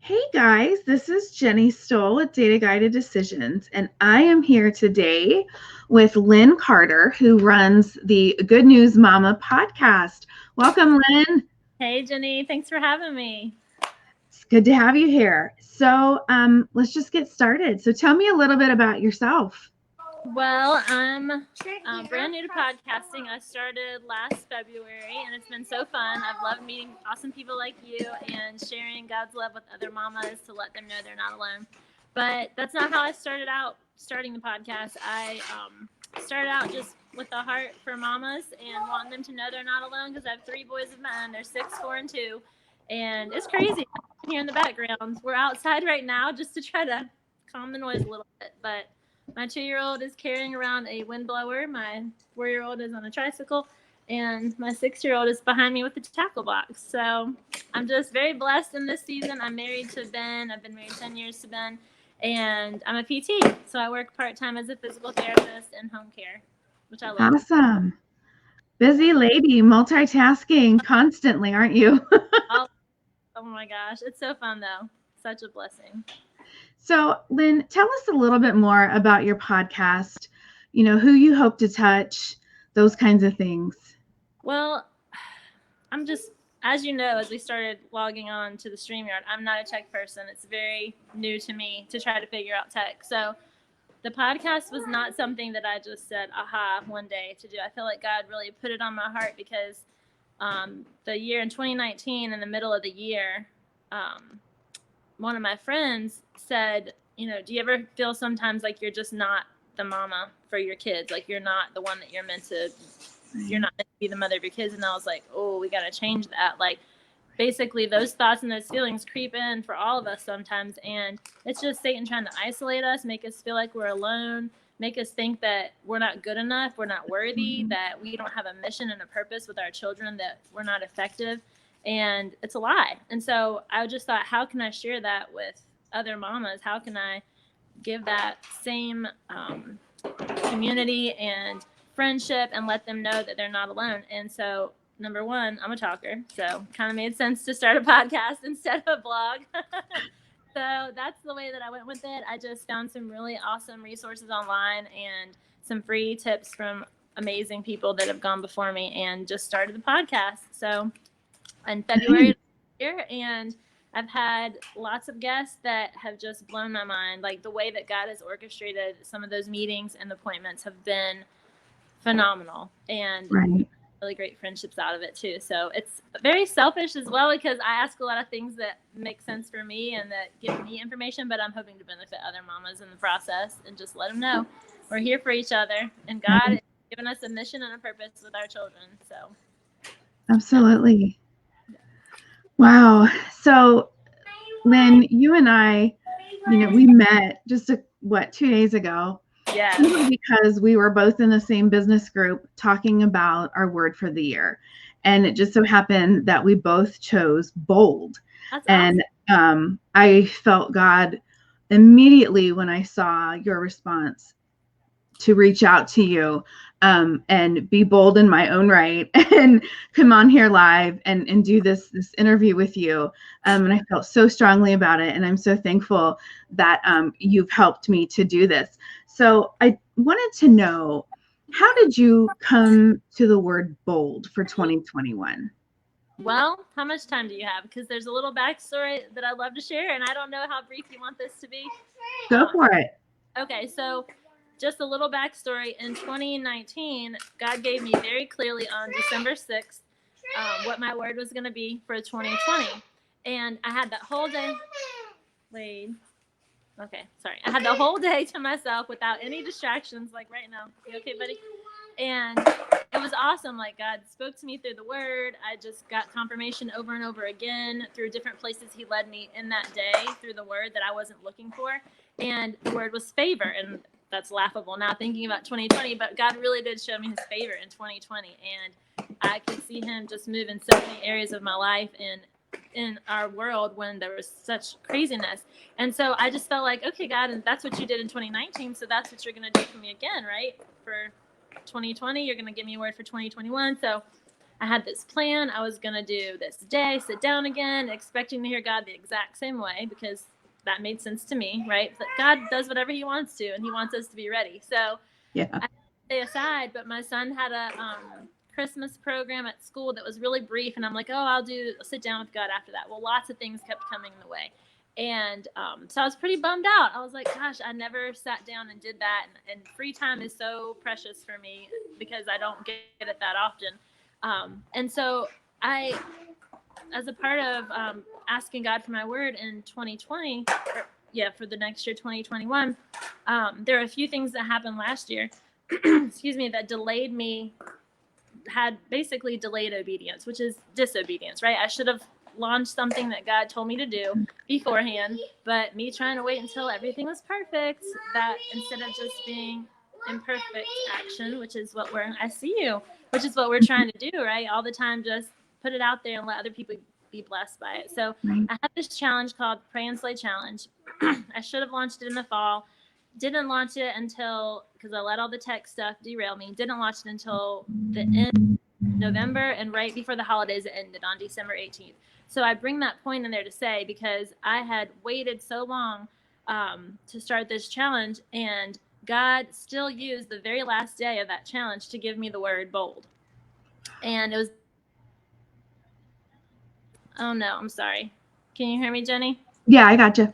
Hey guys, this is Jenny Stoll with Data Guided Decisions, and I am here today with Lynn Carter, who runs the Good News Mama podcast. Welcome, Lynn. Hey, Jenny. Thanks for having me. It's good to have you here. So, let's just get started. So, tell me a little bit about yourself. Well, I'm brand new to podcasting. I started last February, and it's been so fun. I've loved meeting awesome people like you and sharing God's love with other mamas to let them know they're not alone. But that's not how I started out starting the podcast. I started out just with a heart for mamas and wanting them to know they're not alone because I have 3 boys of my own. They're 6, 4, and 2. And it's crazy here in the background. We're outside right now just to try to calm the noise a little bit. But my 2-year-old is carrying around a windblower. My 4-year-old is on a tricycle. And my 6-year-old is behind me with the tackle box. So I'm just very blessed in this season. I'm married to Ben. I've been married 10 years to Ben. And I'm a PT. So I work part-time as a physical therapist in home care, which I love. Awesome. Busy lady, multitasking constantly, aren't you? Oh my gosh. It's so fun, though. Such a blessing. So, Lynn, tell us a little bit more about your podcast, who you hope to touch, those kinds of things. Well, I'm just, as you know, as we started logging on to the StreamYard, I'm not a tech person. It's very new to me to try to figure out tech. So the podcast was not something that I just said, aha, one day to do. I feel like God really put it on my heart because the year in 2019, in the middle of the year, one of my friends said, do you ever feel sometimes like you're just not the mama for your kids? Like you're not the one that you're not meant to be the mother of your kids. And I was like, oh, we got to change that. Like basically those thoughts and those feelings creep in for all of us sometimes. And it's just Satan trying to isolate us, make us feel like we're alone, make us think that we're not good enough, we're not worthy, that we don't have a mission and a purpose with our children, that we're not effective. And it's a lie. And so I just thought, how can I share that with other mamas? How can I give that same community and friendship and let them know that they're not alone? And so, number one, I'm a talker. So kind of made sense to start a podcast instead of a blog. So that's the way that I went with it. I just found some really awesome resources online and some free tips from amazing people that have gone before me and just started the podcast. So in February of this year, and I've had lots of guests that have just blown my mind. Like the way that God has orchestrated some of those meetings and appointments have been phenomenal, and really great friendships out of it too. So it's very selfish as well because I ask a lot of things that make sense for me and that give me information, but I'm hoping to benefit other mamas in the process and just let them know we're here for each other, and God has given us a mission and a purpose with our children. So absolutely. Wow. So, Lynn, you and I, we met just 2 days ago. Yeah. Because we were both in the same business group talking about our word for the year. And it just so happened that we both chose bold. That's and awesome. I felt God immediately when I saw your response to reach out to you and be bold in my own right and come on here live and do this interview with you. And I felt so strongly about it. And I'm so thankful that you've helped me to do this. So I wanted to know, how did you come to the word bold for 2021? Well, how much time do you have? Because there's a little backstory that I'd love to share, and I don't know how brief you want this to be. Go for it. Okay, so just a little backstory. In 2019, God gave me very clearly on December 6th what my word was going to be for 2020. And I had that whole day. Wait. Okay, sorry. I had the whole day to myself without any distractions, like right now. You okay, buddy? And it was awesome. Like God spoke to me through the word. I just got confirmation over and over again through different places he led me in that day through the word that I wasn't looking for. And the word was favor. And that's laughable now thinking about 2020, but God really did show me his favor in 2020. And I could see him just move in so many areas of my life and in our world when there was such craziness. And so I just felt like, okay, God, and that's what you did in 2019. So that's what you're going to do for me again, right? For 2020, you're going to give me a word for 2021. So I had this plan. I was going to do this day, sit down again, expecting to hear God the exact same way, because that made sense to me, right? But God does whatever he wants to, and he wants us to be ready. So Yeah. I stay aside, but my son had a Christmas program at school that was really brief, and I'm like, oh, I'll sit down with God after that. Well, lots of things kept coming in the way. And so I was pretty bummed out. I was like, gosh, I never sat down and did that. And free time is so precious for me because I don't get it that often. And so I, as a part of asking God for my word in 2020, for the next year, 2021, there are a few things that happened last year, excuse me, that had basically delayed obedience, which is disobedience, right? I should have launched something that God told me to do beforehand, but me trying to wait until everything was perfect, that instead of just being imperfect action, which is what we're trying to do, right? All the time, just put it out there and let other people be blessed by it. So I had this challenge called Pray and Slay Challenge. I should have launched it in the fall. Didn't launch it because I let all the tech stuff derail me. Didn't launch it until the end of November, and right before the holidays, it ended on December 18th. So I bring that point in there to say, because I had waited so long to start this challenge, and God still used the very last day of that challenge to give me the word bold. And it was, oh no, I'm sorry. Can you hear me, Jenny? Yeah, I got you.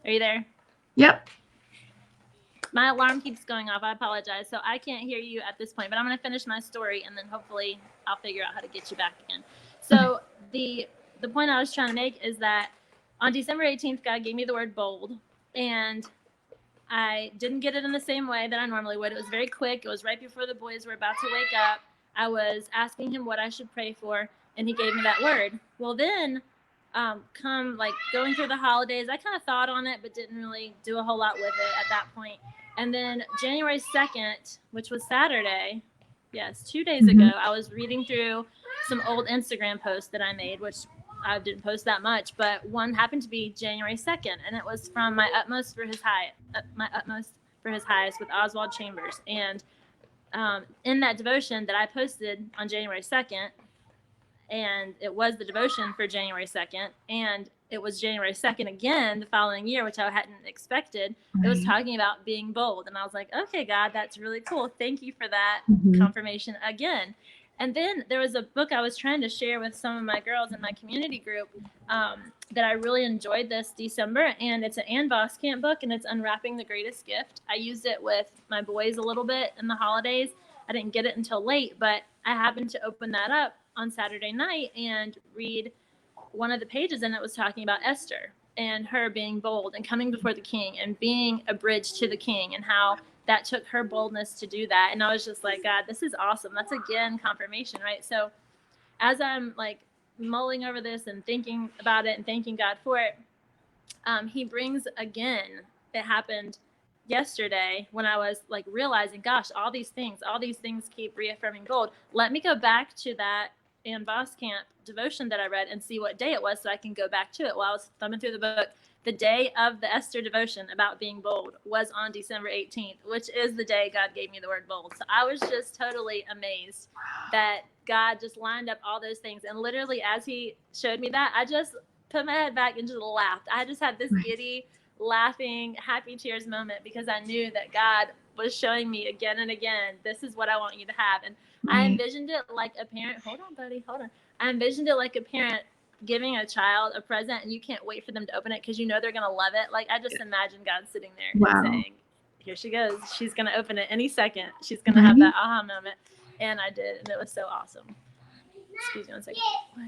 Are you there? Yep. My alarm keeps going off. I apologize. So I can't hear you at this point, but I'm going to finish my story, and then hopefully I'll figure out how to get you back again. So the point I was trying to make is that on December 18th, God gave me the word bold, and I didn't get it in the same way that I normally would. It was very quick. It was right before the boys were about to wake up. I was asking him what I should pray for, and he gave me that word. Well, then come like going through the holidays, I kind of thought on it, but didn't really do a whole lot with it at that point. And then January 2nd, which was Saturday, yes, 2 days ago, I was reading through some old Instagram posts that I made, which I didn't post that much, but one happened to be January 2nd, and it was from My Utmost for His Highest with Oswald Chambers. And in that devotion that I posted on January 2nd, and it was the devotion for January 2nd, and it was January 2nd again the following year, which I hadn't expected. It was talking about being bold, and I was like, okay, God, that's really cool. Thank you for that confirmation again. And then there was a book I was trying to share with some of my girls in my community group that I really enjoyed this December, and it's an Ann Voskamp book, and it's Unwrapping the Greatest Gift. I used it with my boys a little bit in the holidays. I didn't get it until late, but I happened to open that up on Saturday night and read one of the pages, and it was talking about Esther and her being bold and coming before the king and being a bridge to the king, and how that took her boldness to do that. And I was just like, God, this is awesome. That's again confirmation, right? So as I'm like mulling over this and thinking about it and thanking God for it, he brings again, it happened yesterday when I was like realizing, gosh, all these things keep reaffirming bold. Let me go back to that Ann Voskamp devotion that I read and see what day it was so I can go back to it. While I was thumbing through the book, the day of the Esther devotion about being bold was on December 18th, which is the day God gave me the word bold. So I was just totally amazed that God just lined up all those things. And literally as he showed me that, I just put my head back and just laughed. I just had this giddy, laughing, happy tears moment, because I knew that God was showing me again and again, this is what I want you to have. And I envisioned it like a parent. Hold on, buddy. Hold on. I envisioned it like a parent giving a child a present, and you can't wait for them to open it because you know they're going to love it. Like I just imagine God sitting there and saying, here she goes. She's going to open it any second. She's going to have that aha moment. And I did, and it was so awesome. Excuse me one second. What?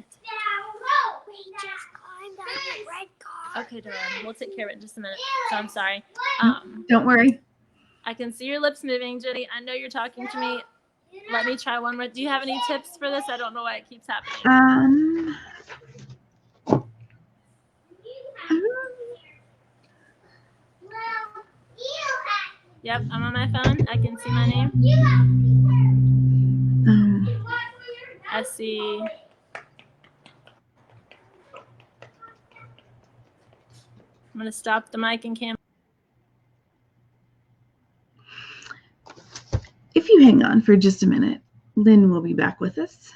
We just climbed on the red car. Okay, darling. We'll take care of it in just a minute. So I'm sorry. Don't worry. I can see your lips moving, Jenny. I know you're talking to me. Let me try one more. Do you have any tips for this? I don't know why it keeps happening. Yep, I'm on my phone. I can see my name. I see. I'm going to stop the mic and camera. If you hang on for just a minute. Lynn will be back with us.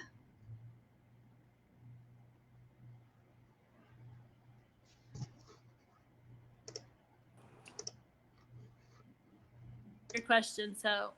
Your question, so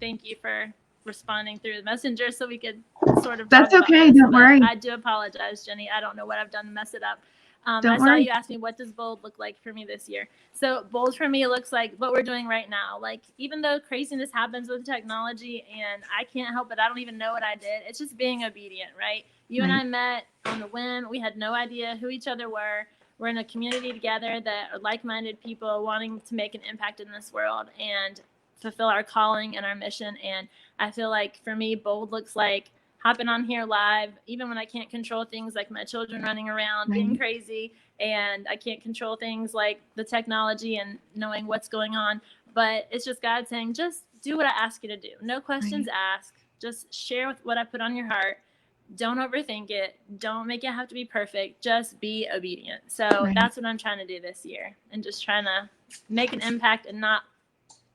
thank you for responding through the messenger so we could sort of That's talk about okay, this, don't but worry. I do apologize, Jenny. I don't know what I've done to mess it up. Don't I saw worry. you ask me, what does bold look like for me this year? So bold for me looks like what we're doing right now. Like, even though craziness happens with technology and I can't help it, I don't even know what I did. It's just being obedient, right? You and I met on the whim. We had no idea who each other were. We're in a community together that are like-minded people wanting to make an impact in this world and fulfill our calling and our mission. And I feel like for me, bold looks like hopping on here live, even when I can't control things like my children running around being crazy, and I can't control things like the technology and knowing what's going on. But it's just God saying, just do what I ask you to do. No questions asked. Just share with what I put on your heart. Don't overthink it. Don't make it have to be perfect. Just be obedient. So that's what I'm trying to do this year, and just trying to make an impact and not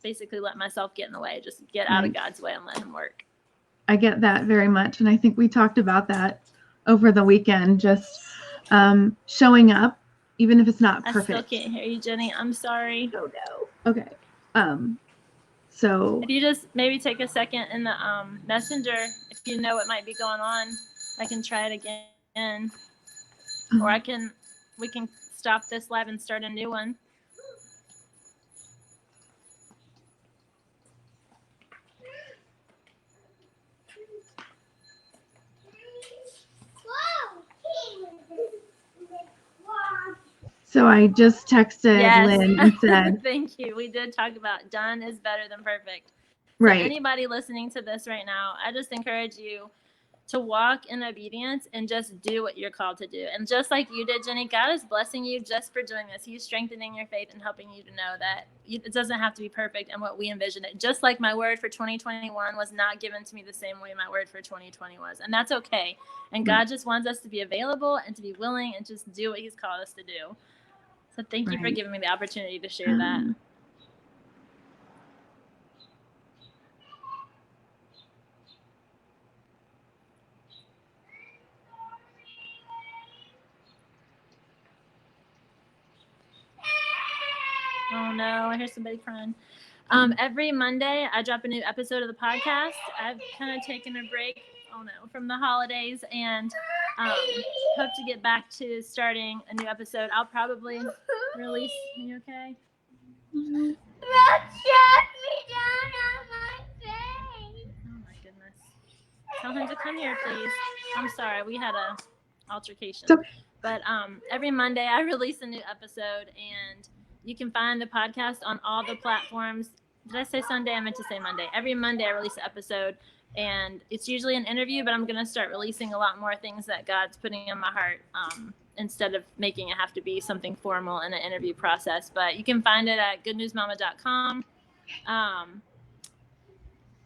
basically let myself get in the way. Just get out of God's way and let him work. I get that very much. And I think we talked about that over the weekend, just showing up, even if it's not perfect. I still can't hear you, Jenny. I'm sorry. Oh, no. Okay. So if you just maybe take a second in the messenger, if you know what might be going on, I can try it again. Or we can stop this live and start a new one. So I just texted Lynn and said, thank you. We did talk about done is better than perfect. So anybody listening to this right now, I just encourage you to walk in obedience and just do what you're called to do. And just like you did, Jenny, God is blessing you just for doing this. He's strengthening your faith and helping you to know that it doesn't have to be perfect and what we envision it. Just like my word for 2021 was not given to me the same way my word for 2020 was. And that's okay. And God just wants us to be available and to be willing and just do what he's called us to do. So thank you for giving me the opportunity to share that. Oh no, I hear somebody crying. Every Monday I drop a new episode of the podcast. I've kind of taken a break, from the holidays, and hope to get back to starting a new episode. I'll probably release. Are you okay? Oh my goodness. Tell him to come here, please. I'm sorry, we had a altercation. But every Monday I release a new episode, and you can find the podcast on all the platforms. Did I say Sunday? I meant to say Monday. Every Monday I release an episode, and it's usually an interview, but I'm going to start releasing a lot more things that God's putting in my heart, instead of making it have to be something formal in an interview process. But you can find it at goodnewsmama.com.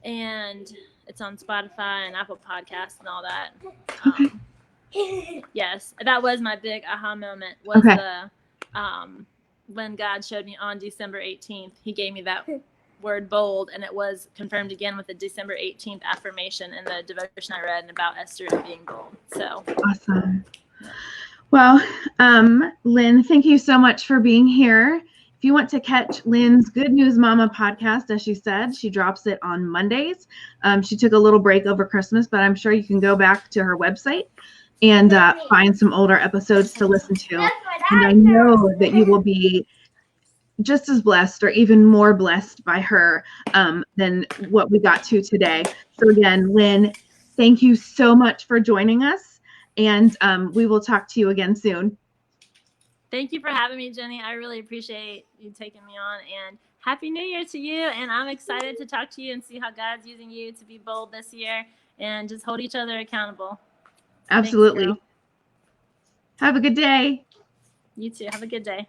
And it's on Spotify and Apple Podcasts and all that. Yes, that was my big aha moment, was the when God showed me on December 18th, he gave me that word bold, and it was confirmed again with the December 18th affirmation in the devotion I read about Esther and being bold. So awesome. Well, Lynn, thank you so much for being here. If you want to catch Lynn's Good News Mama podcast, as she said, she drops it on Mondays. She took a little break over Christmas, but I'm sure you can go back to her website and find some older episodes to listen to. And I know that you will be just as blessed or even more blessed by her than what we got to today. So again, Lynn, thank you so much for joining us, and we will talk to you again soon. Thank you for having me, Jenny. I really appreciate you taking me on, and Happy New Year to you. And I'm excited to talk to you and see how God's using you to be bold this year, and just hold each other accountable. Absolutely. Thanks, have a good day. You too. Have a good day.